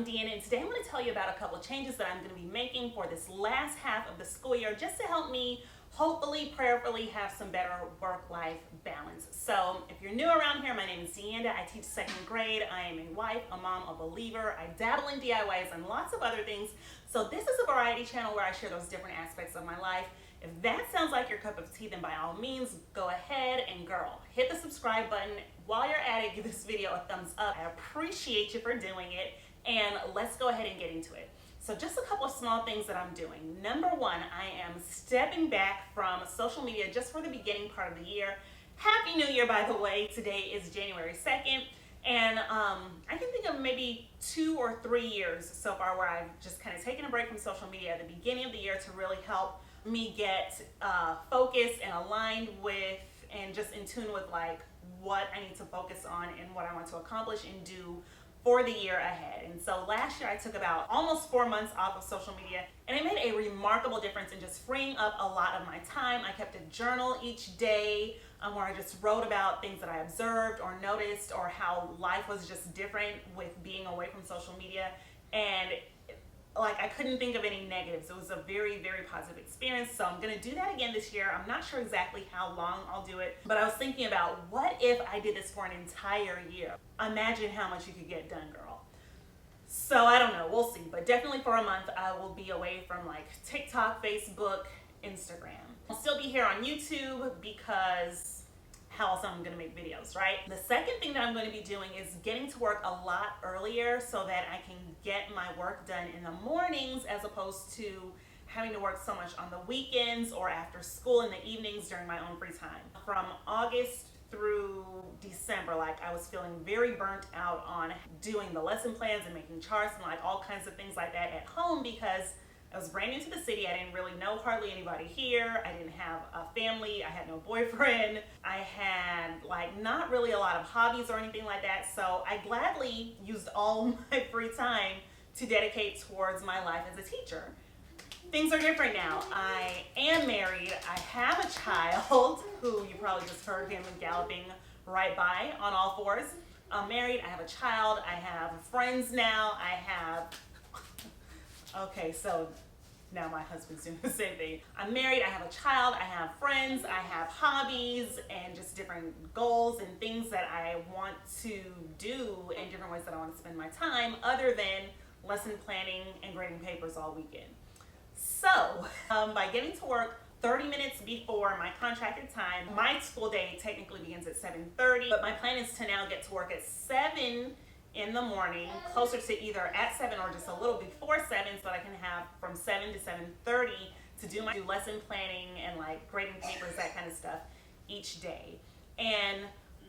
I'm Deanna, and today I'm going to tell you about a couple of changes that I'm going to be making for this last half of the school year just to help me hopefully, prayerfully have some better work-life balance. So if you're new around here, my name is Deanna. I teach second grade. I am a wife, a mom, a believer. I dabble in DIYs and lots of other things. So this is a variety channel where I share those different aspects of my life. If that sounds like your cup of tea, then by all means, go ahead and girl, hit the subscribe button. While you're at it, give this video a thumbs up. I appreciate you for doing it, and let's go ahead and get into it. So just a couple of small things that I'm doing. Number one, I am stepping back from social media just for the beginning part of the year. Happy New Year, by the way. Today is January 2nd. And I can think of maybe 2 or 3 years so far where I've just kind of taken a break from social media at the beginning of the year to really help me get focused and aligned with and just in tune with like what I need to focus on and what I want to accomplish and do for the year ahead. And so last year I took about almost 4 months off of social media, and it made a remarkable difference in just freeing up a lot of my time. I kept a journal each day where I just wrote about things that I observed or noticed or how life was just different with being away from social media. And like I couldn't think of any negatives. It was a very, very positive experience. So I'm gonna do that again this year. I'm not sure exactly how long I'll do it, but I was thinking about what if I did this for an entire year? Imagine how much you could get done, girl. So I don't know, we'll see. But definitely for a month, I will be away from like TikTok, Facebook, Instagram. I'll still be here on YouTube because how else I'm gonna make videos, right? The second thing that I'm gonna be doing is getting to work a lot earlier so that I can get my work done in the mornings as opposed to having to work so much on the weekends or after school in the evenings during my own free time. From August through December, like I was feeling very burnt out on doing the lesson plans and making charts and like all kinds of things like that at home because I was brand new to the city. I didn't really know hardly anybody here. I didn't have a family. I had no boyfriend. I had like not really a lot of hobbies or anything like that. So I gladly used all my free time to dedicate towards my life as a teacher. Things are different now. I am married. I have a child who you probably just heard him galloping right by on all fours. I'm married. I have a child. I have friends now. I have okay, so now my husband's doing the same thing. I'm married, I have a child, I have friends, I have hobbies and just different goals and things that I want to do and different ways that I want to spend my time other than lesson planning and grading papers all weekend. So by getting to work 30 minutes before my contracted time, my school day technically begins at 7:30, but my plan is to now get to work at 7 in the morning, closer to either at 7 or just a little before 7 so that I can have from 7 to 7:30 to do my lesson planning and like grading papers, that kind of stuff each day. And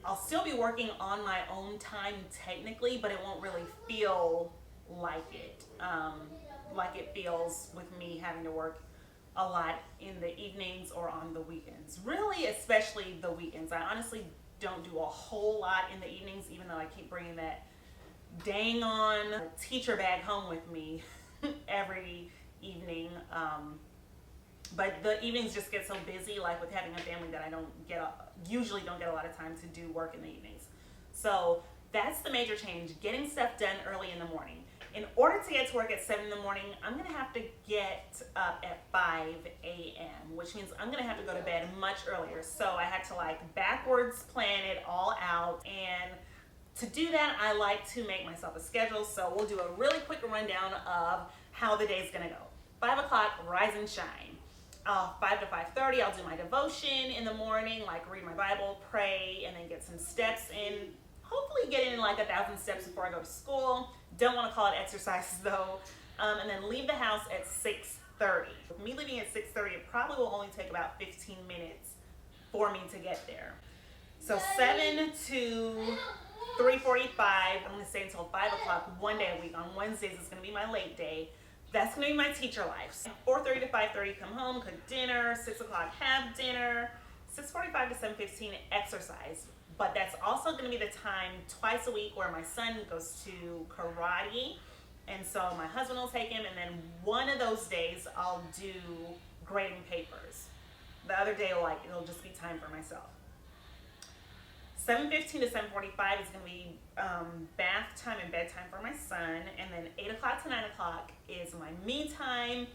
I'll still be working on my own time technically, but it won't really feel like it feels with me having to work a lot in the evenings or on the weekends. Really, especially the weekends. I honestly don't do a whole lot in the evenings, even though I keep bringing that dang on teacher bag home with me every evening, but the evenings just get so busy, like with having a family, that I usually don't get a lot of time to do work in the evenings. So that's the major change, getting stuff done early in the morning. In order to get to work at 7 in the morning, I'm gonna have to get up at 5 a.m., which means I'm gonna have to go to bed much earlier. So I had to like backwards plan it all out, and to do that, I like to make myself a schedule, so we'll do a really quick rundown of how the day's gonna go. 5 o'clock, rise and shine. 5 to 5:30, I'll do my devotion in the morning, like read my Bible, pray, and then get some steps in. Hopefully get in like 1,000 steps before I go to school. Don't wanna call it exercises though. And then leave the house at 6:30. With me leaving at 6:30, it probably will only take about 15 minutes for me to get there. So 7 to 3:45, I'm gonna stay until 5 o'clock one day a week. On Wednesdays, it's gonna be my late day. That's gonna be my teacher life. 4:30 to 5:30, come home, cook dinner. 6 o'clock, have dinner. 6:45 to 7:15, exercise. But that's also gonna be the time twice a week where my son goes to karate. And so my husband will take him, and then one of those days I'll do grading papers. The other day, it'll just be time for myself. 7:15 to 7:45 is going to be bath time and bedtime for my son, and then 8 o'clock to 9 o'clock is my me time.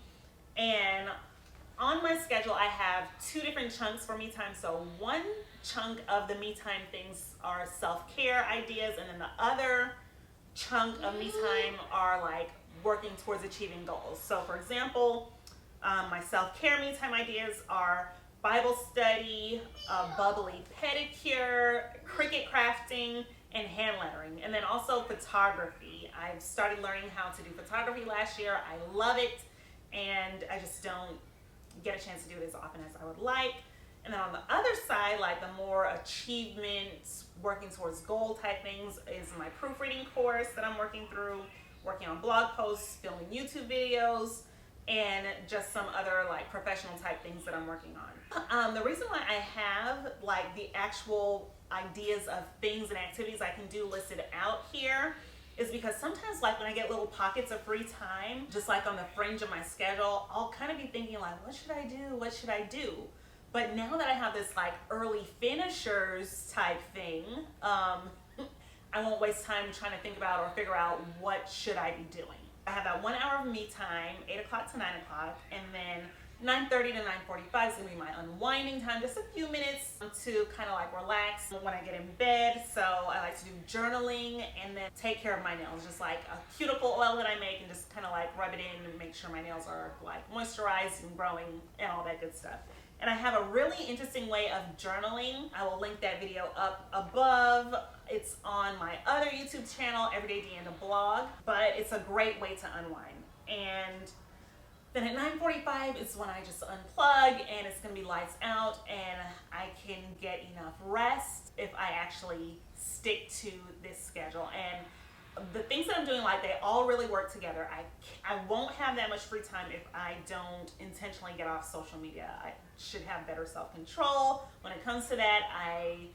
And on my schedule, I have two different chunks for me time. So one chunk of the me time things are self-care ideas, and then the other chunk of me time are like working towards achieving goals. So for example, my self-care me time ideas are Bible study, bubbly pedicure, Cricut crafting, and hand lettering. And then also photography. I've started learning how to do photography last year. I love it, and I just don't get a chance to do it as often as I would like. And then on the other side, like the more achievement, working towards goal type things, is my proofreading course that I'm working through, working on blog posts, filming YouTube videos, and just some other like professional type things that I'm working on. The reason why I have like the actual ideas of things and activities I can do listed out here is because sometimes like when I get little pockets of free time, just like on the fringe of my schedule, I'll kind of be thinking like, what should I do? What should I do? But now that I have this like early finishers type thing, I won't waste time trying to think about or figure out what should I be doing. I have that 1 hour of me time, 8 o'clock to 9 o'clock, and then 9:30 to 9:45 is gonna be my unwinding time, just a few minutes to kind of like relax when I get in bed. So I like to do journaling and then take care of my nails, just like a cuticle oil that I make and just kind of like rub it in and make sure my nails are like moisturized and growing and all that good stuff. And I have a really interesting way of journaling. I will link that video up above. It's on my other YouTube channel, Everyday Deanna Blog, but it's a great way to unwind. And then at 9:45 is when I just unplug and it's gonna be lights out and I can get enough rest if I actually stick to this schedule. And the things that I'm doing, like they all really work together. I won't have that much free time if I don't intentionally get off social media. I should have better self-control when it comes to that. I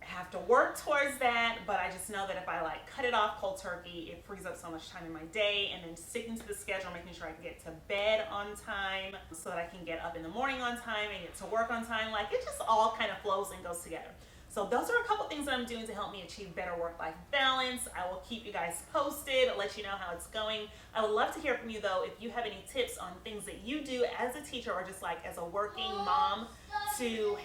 have to work towards that, but I just know that if I like cut it off cold turkey, it frees up so much time in my day. And then sticking to the schedule, making sure I can get to bed on time so that I can get up in the morning on time and get to work on time, like it just all kind of flows and goes together. So those are a couple things that I'm doing to help me achieve better work-life balance. I will keep you guys posted, let you know how it's going. I would love to hear from you though if you have any tips on things that you do as a teacher or just like as a working mom to,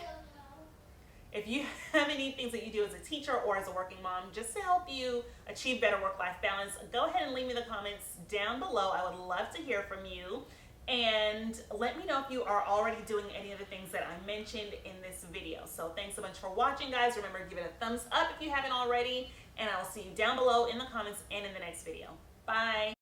if you have any things that you do as a teacher or as a working mom just to help you achieve better work-life balance, go ahead and leave me the comments down below. I would love to hear from you. And let me know if you are already doing any of the things that I mentioned in this video. So thanks so much for watching, guys. Remember to give it a thumbs up if you haven't already. And I will see you down below in the comments and in the next video. Bye.